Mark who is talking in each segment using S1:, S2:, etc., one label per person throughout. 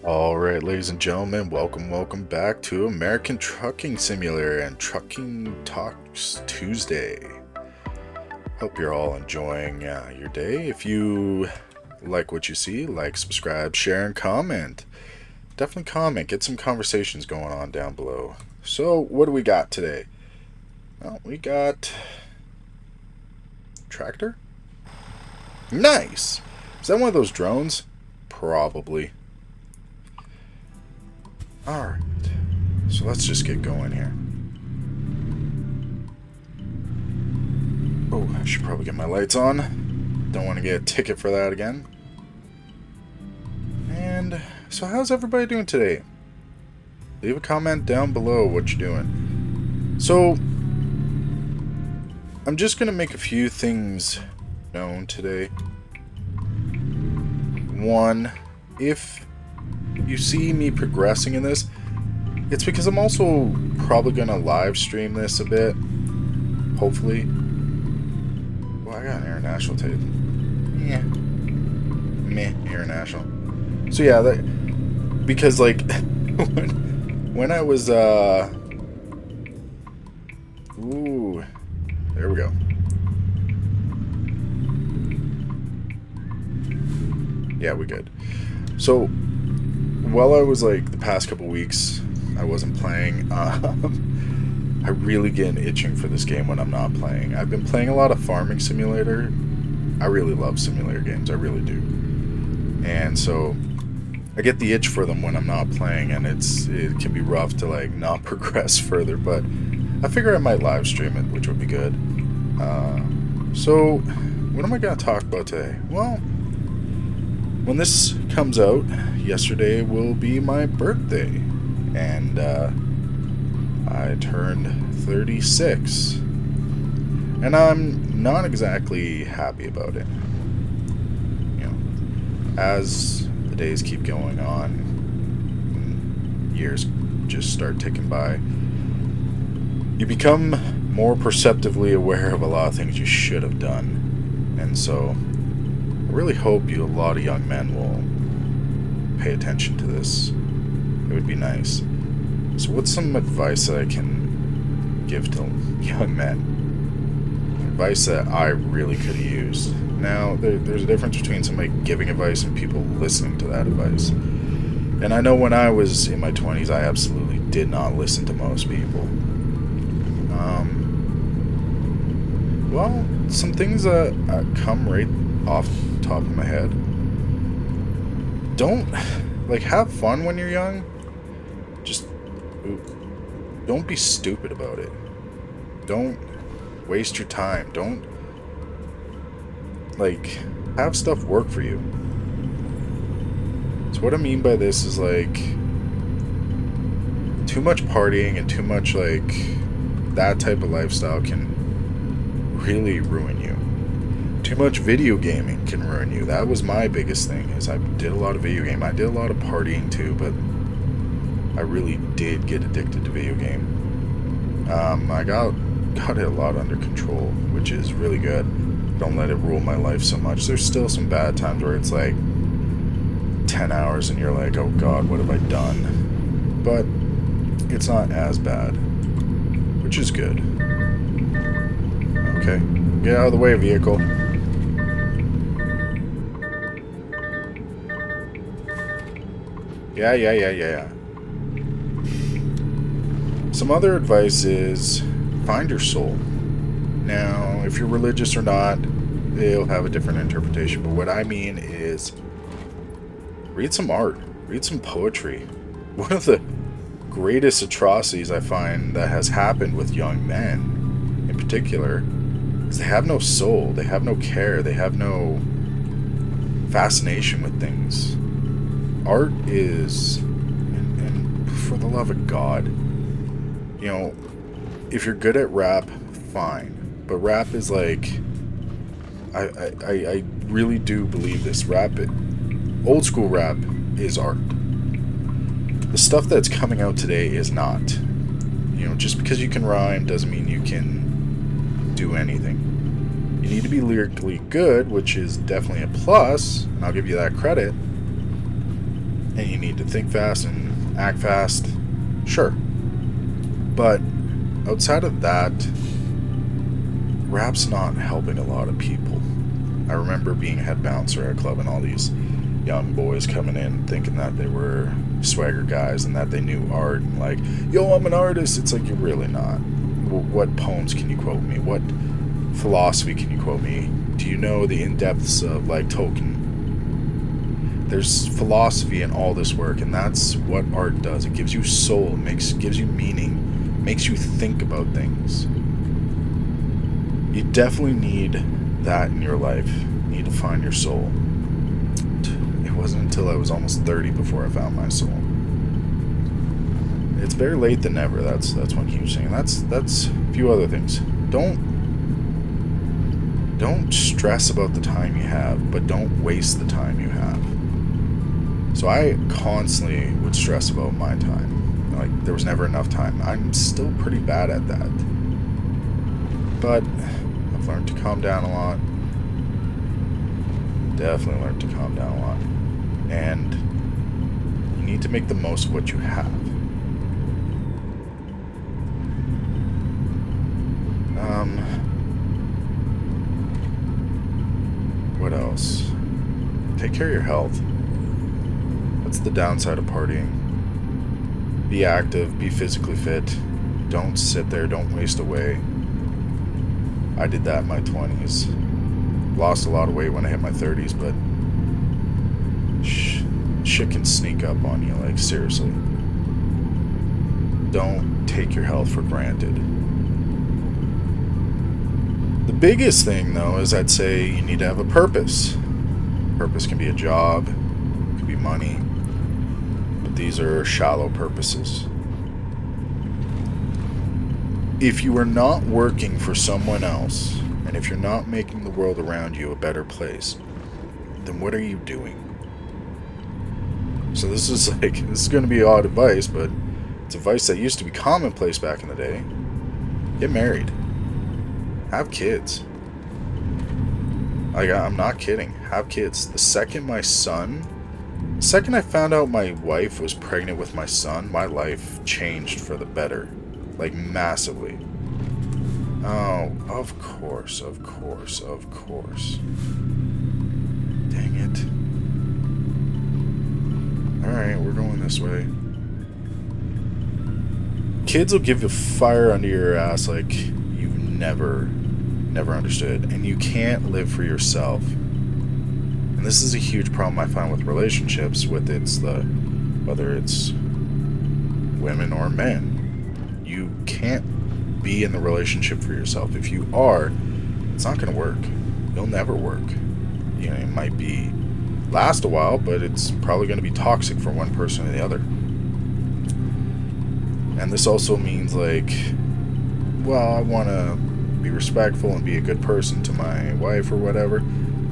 S1: All right, ladies and gentlemen, welcome back to American Trucking Simulator and Trucking Talks Tuesday. Hope you're all enjoying your day. If you like what you see, like, subscribe, share, and comment. Definitely comment. Get some conversations going on down below. So, what do we got today? Well, we got tractor. Nice. Is that one of those drones? Probably. Alright, so let's just get going here. Oh, I should probably get my lights on. Don't want to get a ticket for that again. And so how's everybody doing today? Leave a comment down below what you're doing. So, I'm just going to make a few things known today. One, if you see me progressing in this, it's because I'm also probably going to live stream this a bit. Hopefully. Well, I got an international tape. Yeah. Meh, international. So yeah, because like, when I was, ooh, there we go. Yeah, we good. So, while I was like the past couple weeks, I wasn't playing. I really get itching for this game when I'm not playing. I've been playing a lot of Farming Simulator. I really love simulator games. I really do. And so, I get the itch for them when I'm not playing, and it can be rough to like not progress further. But I figure I might live stream it, which would be good. So, what am I gonna talk about today? Well, when this comes out, yesterday will be my birthday, and I turned 36, and I'm not exactly happy about it. You know, as the days keep going on, years just start ticking by, you become more perceptively aware of a lot of things you should have done, and so I really hope a lot of young men will pay attention to this. It would be nice. So what's some advice that I can give to young men? Advice that I really could have used. Now, there's a difference between somebody giving advice and people listening to that advice. And I know when I was in my 20s, I absolutely did not listen to most people. Well, some things that come right off the top of my head. Don't, like, have fun when you're young. Just, don't be stupid about it. Don't waste your time. Don't, like, have stuff work for you. So what I mean by this is, like, too much partying and too much, like, that type of lifestyle can really ruin you. Too much video gaming can ruin you. That was my biggest thing, is I did a lot of video game. I did a lot of partying too, but I really did get addicted to video game. I got it a lot under control, which is really good. Don't let it rule my life so much. There's still some bad times where it's like 10 hours and you're like, oh god, what have I done? But it's not as bad, which is good. Okay, get out of the way, vehicle. Yeah. Some other advice is find your soul. Now, if you're religious or not, it'll have a different interpretation, but what I mean is read some art, read some poetry. One of the greatest atrocities I find that has happened with young men, in particular, is they have no soul, they have no care, they have no fascination with things. Art is, and for the love of God, you know, if you're good at rap, fine. But rap is like, I really do believe this. Old school rap is art. The stuff that's coming out today is not. You know, just because you can rhyme doesn't mean you can do anything. You need to be lyrically good, which is definitely a plus, and I'll give you that credit. and you need to think fast and act fast, sure. But outside of that, rap's not helping a lot of people. I remember being head bouncer at a club and all these young boys coming in thinking that they were swagger guys and that they knew art and like, yo, I'm an artist. It's like, you're really not. What poems can you quote me? What philosophy can you quote me? Do you know the in-depths of like Tolkien? There's philosophy in all this work, and that's what art does. It gives you soul, gives you meaning, makes you think about things. You definitely need that in your life. You need to find your soul. It wasn't until I was almost 30 before I found my soul. It's better late than never. That's one huge thing. That's a few other things. Don't stress about the time you have, but don't waste the time you have. So I constantly would stress about my time. Like, there was never enough time. I'm still pretty bad at that. But I've learned to calm down a lot. Definitely learned to calm down a lot. And you need to make the most of what you have. What else? Take care of your health. That's the downside of partying. Be active, be physically fit. Don't sit there, don't waste away. I did that in my 20s. Lost a lot of weight when I hit my 30s, but shit can sneak up on you, like, seriously. Don't take your health for granted. The biggest thing, though, is I'd say you need to have a purpose. Purpose can be a job, it could be money, but these are shallow purposes. If you are not working for someone else, and if you're not making the world around you a better place, then what are you doing? So this is going to be odd advice, but it's advice that used to be commonplace back in the day. Get married. Have kids. Like, I'm not kidding. Have kids. The second I found out my wife was pregnant with my son, my life changed for the better. Like, massively. Oh, of course. Dang it. Alright, we're going this way. Kids will give you fire under your ass like you've never understood. And you can't live for yourself. And this is a huge problem I find with relationships, whether it's women or men. You can't be in the relationship for yourself. If you are, it's not going to work. It'll never work. You know, it might last a while, but it's probably going to be toxic for one person or the other. And this also means, like, well, I want to be respectful and be a good person to my wife or whatever.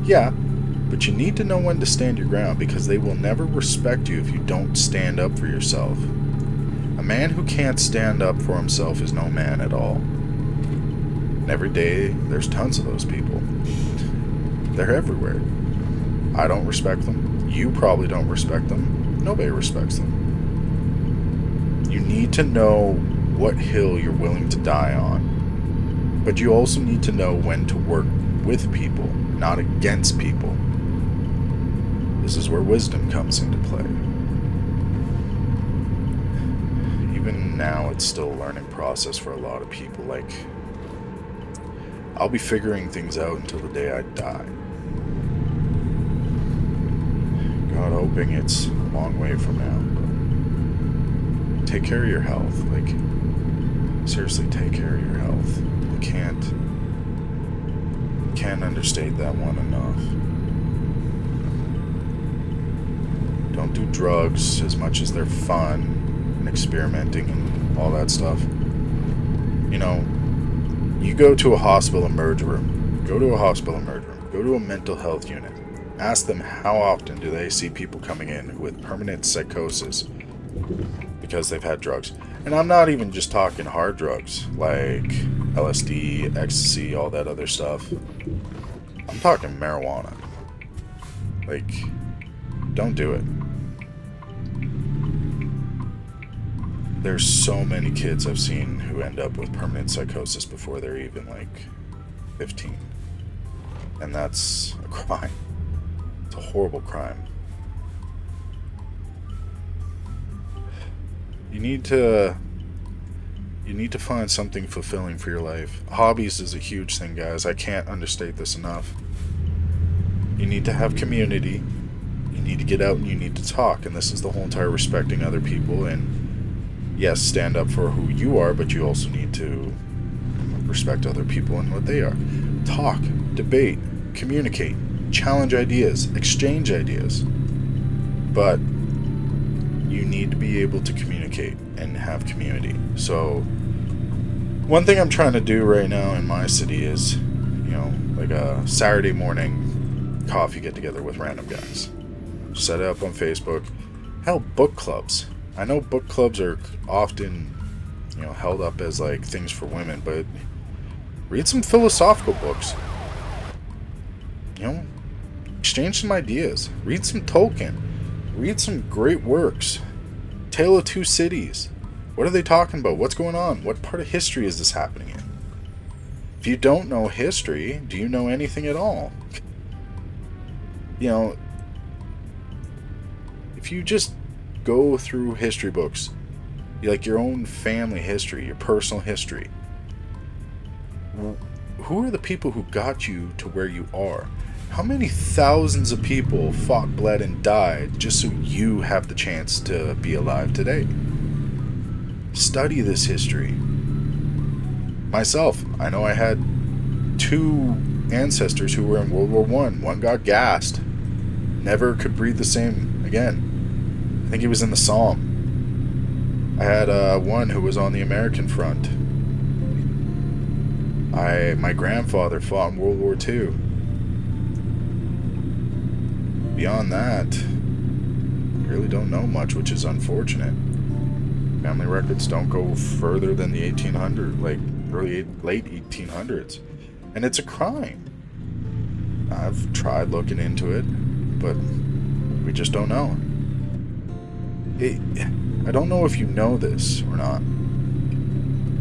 S1: Yeah, but you need to know when to stand your ground, because they will never respect you if you don't stand up for yourself. A man who can't stand up for himself is no man at all. And every day, there's tons of those people. They're everywhere. I don't respect them. You probably don't respect them. Nobody respects them. You need to know what hill you're willing to die on. But you also need to know when to work with people, not against people. This is where wisdom comes into play. Even now, it's still a learning process for a lot of people. Like, I'll be figuring things out until the day I die. God hoping it's a long way from now, but take care of your health. Like, seriously, take care of your health. You can't understate that one enough. Don't do drugs as much as they're fun and experimenting and all that stuff. You know, you go to a hospital emerge room. Go to a hospital emerge room. Go to a mental health unit. Ask them how often do they see people coming in with permanent psychosis because they've had drugs. And I'm not even just talking hard drugs like LSD, ecstasy, all that other stuff. I'm talking marijuana. Like, don't do it. There's so many kids I've seen who end up with permanent psychosis before they're even like 15. And that's a crime. It's a horrible crime. You need to find something fulfilling for your life. Hobbies is a huge thing, guys. I can't understate this enough. You need to have community. You need to get out and you need to talk. And this is the whole entire respecting other people. And yes, stand up for who you are, but you also need to respect other people and what they are. Talk, debate, communicate, challenge ideas, exchange ideas. But you need to be able to communicate and have community. So one thing I'm trying to do right now in my city is, like a Saturday morning coffee get together with random guys. Set it up on Facebook. Hell, book clubs. I know book clubs are often, held up as like things for women, but read some philosophical books. Exchange some ideas. Read some Tolkien. Read some great works. Tale of Two Cities. What are they talking about? What's going on? What part of history is this happening in? If you don't know history, do you know anything at all? If you just go through history books, like your own family history, your personal history, who are the people who got you to where you are? How many thousands of people fought, bled, and died just so you have the chance to be alive today? Study this history. Myself, I know I had 2 ancestors who were in World War I. One got gassed. Never could breathe the same again. I think he was in the Somme. I had one who was on the American front. My grandfather fought in World War II. Beyond that, I really don't know much, which is unfortunate. Family records don't go further than the 1800s, like late 1800s. And it's a crime. I've tried looking into it, but we just don't know. I don't know if you know this or not,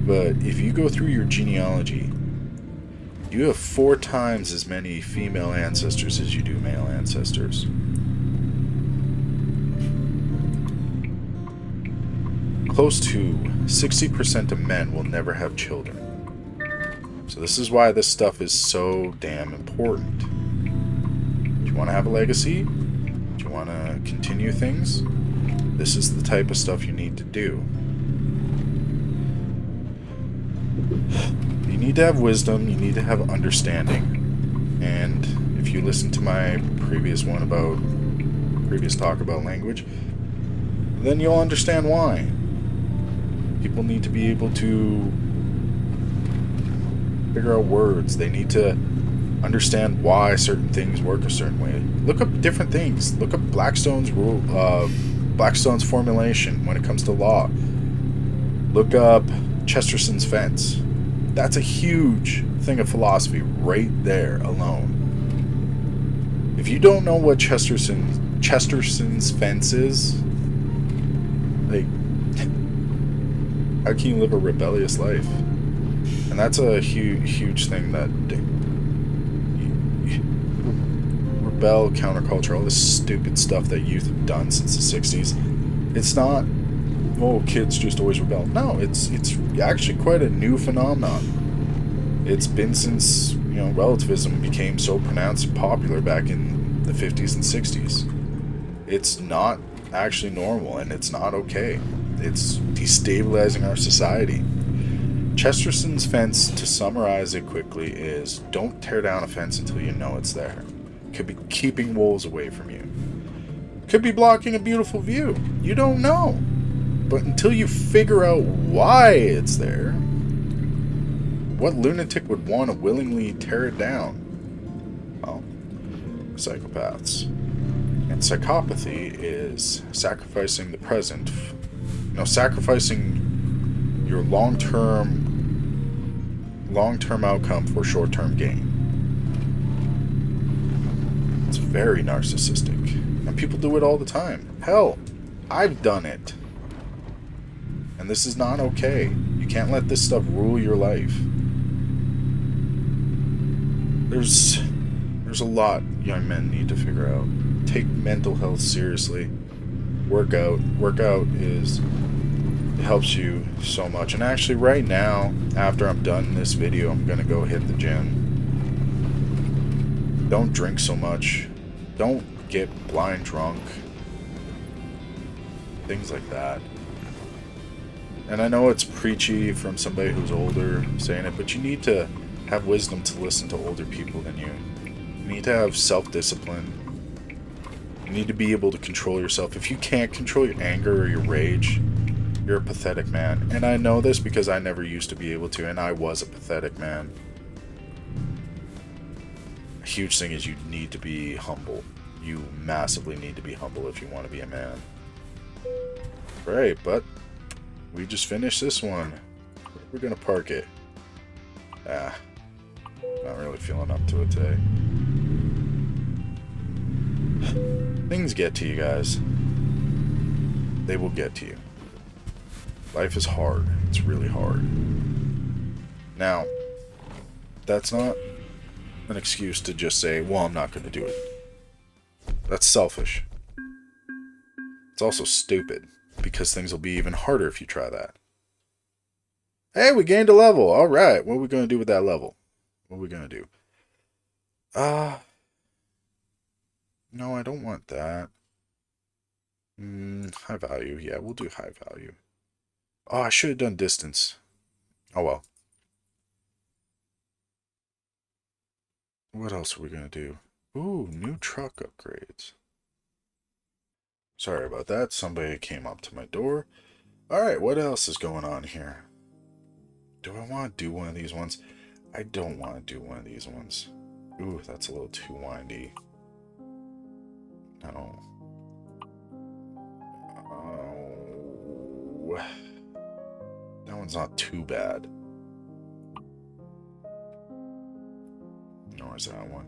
S1: but if you go through your genealogy, you have 4 times as many female ancestors as you do male ancestors. Close to 60% of men will never have children. So this is why this stuff is so damn important. Do you want to have a legacy? Do you want to continue things? This is the type of stuff you need to do. You need to have wisdom, you need to have understanding. And if you listen to my previous talk about language, then you'll understand why. People need to be able to figure out words. They need to understand why certain things work a certain way. Look up different things. Look up Blackstone's formulation when it comes to law. Look up Chesterton's fence. That's a huge thing of philosophy right there alone. If you don't know what Chesterton's fence is, like, how can you live a rebellious life? And that's a huge thing that rebel, counterculture, all this stupid stuff that youth have done since the 60s. It's not, oh, kids just always rebel. No, it's actually quite a new phenomenon. It's been since, relativism became so pronounced and popular back in the 50s and 60s. It's not actually normal, and it's not okay. It's destabilizing our society. Chesterton's fence, to summarize it quickly, is don't tear down a fence until you know it's there. Could be keeping wolves away from you. Could be blocking a beautiful view. You don't know. But until you figure out why it's there, what lunatic would want to willingly tear it down? Well, psychopaths. And psychopathy is sacrificing the present, sacrificing your long-term outcome for short-term gain. It's very narcissistic. And people do it all the time. Hell, I've done it. And this is not okay. You can't let this stuff rule your life. There's a lot young men need to figure out. Take mental health seriously. Work out. It helps you so much. And actually right now, after I'm done this video, I'm gonna go hit the gym. Don't drink so much. Don't get blind drunk. Things like that. And I know it's preachy from somebody who's older saying it, but you need to have wisdom to listen to older people than you. You need to have self-discipline. You need to be able to control yourself. If you can't control your anger or your rage, you're a pathetic man. And I know this because I never used to be able to, and I was a pathetic man. A huge thing is you need to be humble. You massively need to be humble if you want to be a man. Right, but we just finished this one. We're gonna park it. Not really feeling up to it today. Things get to you guys. They will get to you. Life is hard. It's really hard. Now, that's not an excuse to just say, well, I'm not gonna do it. That's selfish. It's also stupid, because things will be even harder if you try that. Hey, we gained a level. Alright, what are we going to do with that level? What are we going to do? No, I don't want that. High value. Yeah, we'll do high value. Oh, I should have done distance. Oh, well. What else are we going to do? Ooh, new truck upgrades. Sorry about that. Somebody came up to my door. Alright, what else is going on here? Do I want to do one of these ones? I don't want to do one of these ones. Ooh, that's a little too windy. No. Oh. That one's not too bad. Nor is that one.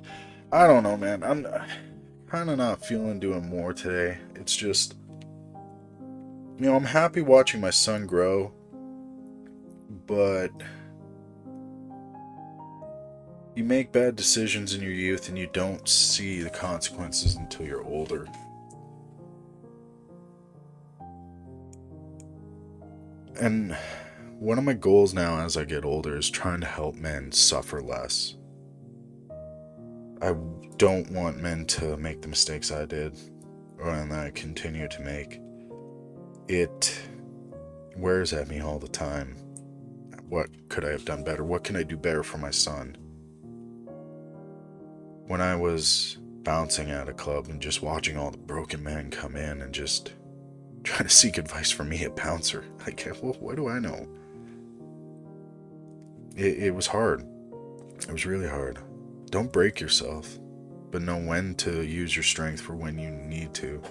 S1: I don't know, man. I'm kind of not feeling doing more today. It's just, you know, I'm happy watching my son grow, but you make bad decisions in your youth and you don't see the consequences until you're older. And one of my goals now as I get older is trying to help men suffer less. I don't want men to make the mistakes I did, and that I continue to make. It wears at me all the time. What could I have done better? What can I do better for my son? When I was bouncing at a club and just watching all the broken men come in and just trying to seek advice from me, a bouncer, like, well, what do I know? It was hard. It was really hard. Don't break yourself, but know when to use your strength for when you need to.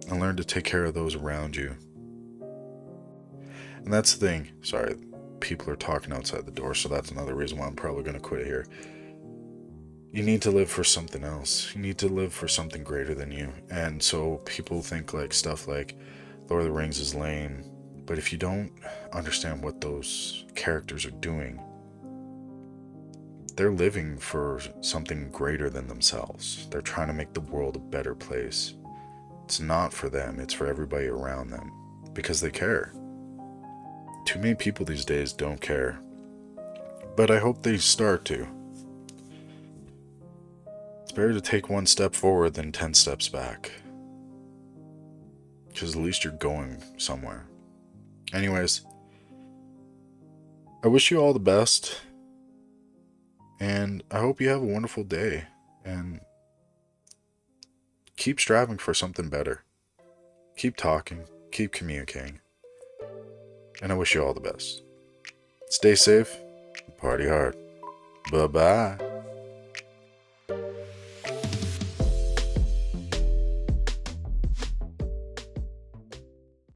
S1: And learn to take care of those around you. And that's the thing. Sorry, people are talking outside the door, so that's another reason why I'm probably going to quit here. You need to live for something else. You need to live for something greater than you. And so people think like stuff like Lord of the Rings is lame. But if you don't understand what those characters are doing, they're living for something greater than themselves. They're trying to make the world a better place. It's not for them, it's for everybody around them. Because they care. Too many people these days don't care. But I hope they start to. It's better to take one step forward than 10 steps back. Because at least you're going somewhere. Anyways, I wish you all the best. And I hope you have a wonderful day. And keep striving for something better. Keep talking. Keep communicating. And I wish you all the best. Stay safe. Party hard. Bye-bye.